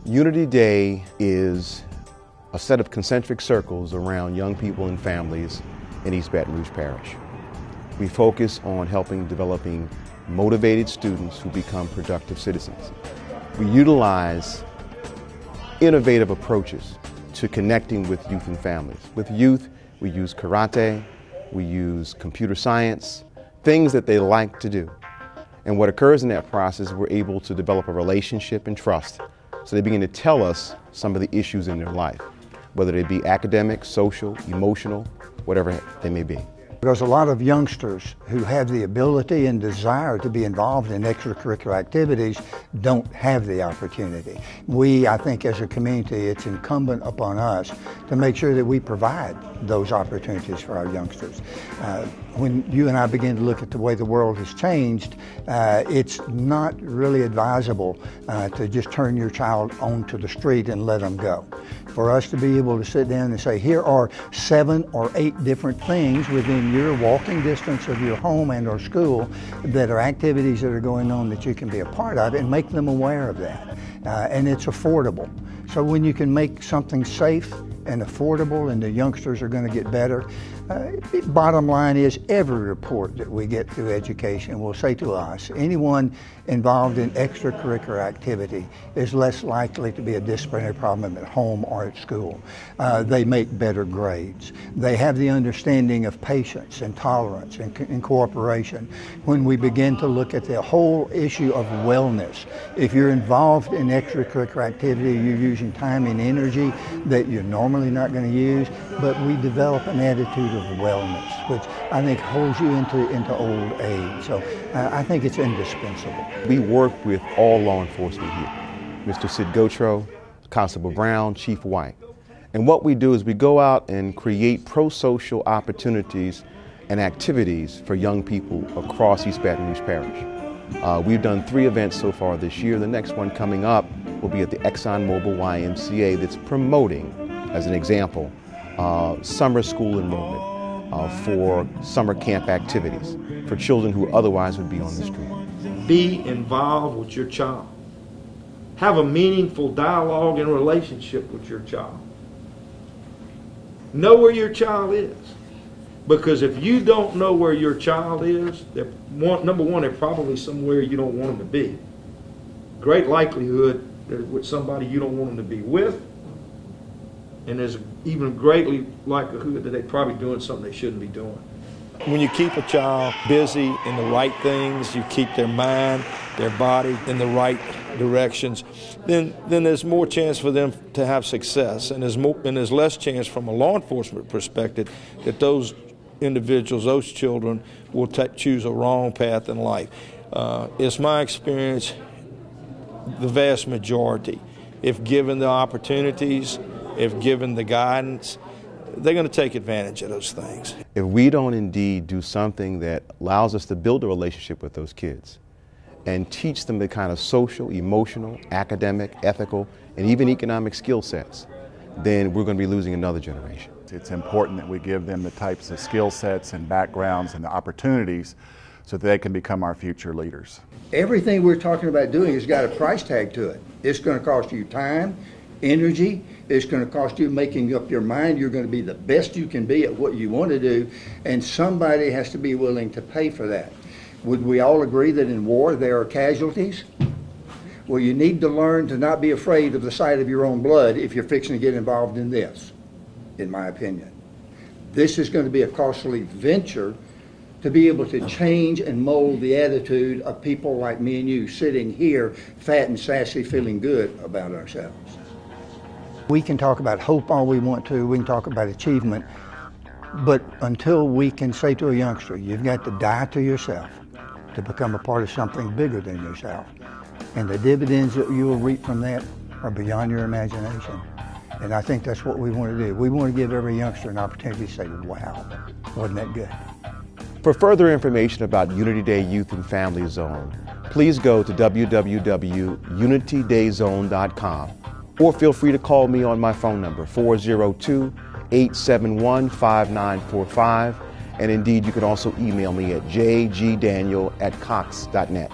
Unity Day is a set of concentric circles around young people and families in East Baton Rouge Parish. We focus on developing motivated students who become productive citizens. We utilize innovative approaches to connecting with youth and families. With youth, we use karate, we use computer science, things that they like to do. And what occurs in that process, we're able to develop a relationship and trust. So they begin to tell us some of the issues in their life, whether they be academic, social, emotional, whatever they may be. There's a lot of youngsters who have the ability and desire to be involved in extracurricular activities don't have the opportunity. I think as a community, it's incumbent upon us to make sure that we provide those opportunities for our youngsters. When you and I begin to look at the way the world has changed, it's not really advisable to just turn your child onto the street and let them go. For us to be able to sit down and say, here are 7 or 8 different things within your walking distance of your home and or school that are activities that are going on that you can be a part of, and make them aware of that. And it's affordable. So when you can make something safe and affordable and the youngsters are going to get better, bottom line is every report that we get through education will say to us, anyone involved in extracurricular activity is less likely to be a disciplinary problem at home or at school. They make better grades. They have the understanding of patience and tolerance and cooperation. When we begin to look at the whole issue of wellness, if you're involved in extracurricular activity, you're using time and energy that you're normally not going to use, but we develop an attitude of wellness, which I think holds you into old age. So I think it's indispensable. We work with all law enforcement here. Mr. Sid Gotro, Constable Brown, Chief White. And what we do is we go out and create pro-social opportunities and activities for young people across East Baton Rouge Parish. We've done 3 events so far this year. The next one coming up will be at the ExxonMobil YMCA that's promoting, as an example, summer school enrollment for summer camp activities for children who otherwise would be on the street. Be involved with your child. Have a meaningful dialogue and relationship with your child. Know where your child is. Because if you don't know where your child is, number one, they're probably somewhere you don't want them to be. Great likelihood they're with somebody you don't want them to be with. And there's even greatly likelihood that they're probably doing something they shouldn't be doing. When you keep a child busy in the right things, you keep their mind, their body in the right directions, then there's more chance for them to have success, and there's less chance from a law enforcement perspective that those individuals, those children, will choose a wrong path in life. It's my experience, the vast majority, if given the opportunities, if given the guidance, they're going to take advantage of those things. If we don't indeed do something that allows us to build a relationship with those kids and teach them the kind of social, emotional, academic, ethical, and even economic skill sets, then we're going to be losing another generation. It's important that we give them the types of skill sets and backgrounds and the opportunities so that they can become our future leaders. Everything we're talking about doing has got a price tag to it. It's going to cost you time, energy. It's going to cost you making up your mind. You're going to be the best you can be at what you want to do, and somebody has to be willing to pay for that. Would we all agree that in war there are casualties? Well, you need to learn to not be afraid of the sight of your own blood if you're fixing to get involved in this, in my opinion. This is going to be a costly venture to be able to change and mold the attitude of people like me and you sitting here fat and sassy feeling good about ourselves. We can talk about hope all we want to, we can talk about achievement, but until we can say to a youngster, you've got to die to yourself to become a part of something bigger than yourself. And the dividends that you will reap from that are beyond your imagination. And I think that's what we want to do. We want to give every youngster an opportunity to say, wow, wasn't that good? For further information about Unity Day Youth and Family Zone, please go to www.unitydayzone.com or feel free to call me on my phone number, 402-871-5945. And indeed, you can also email me at jgdaniel@cox.net.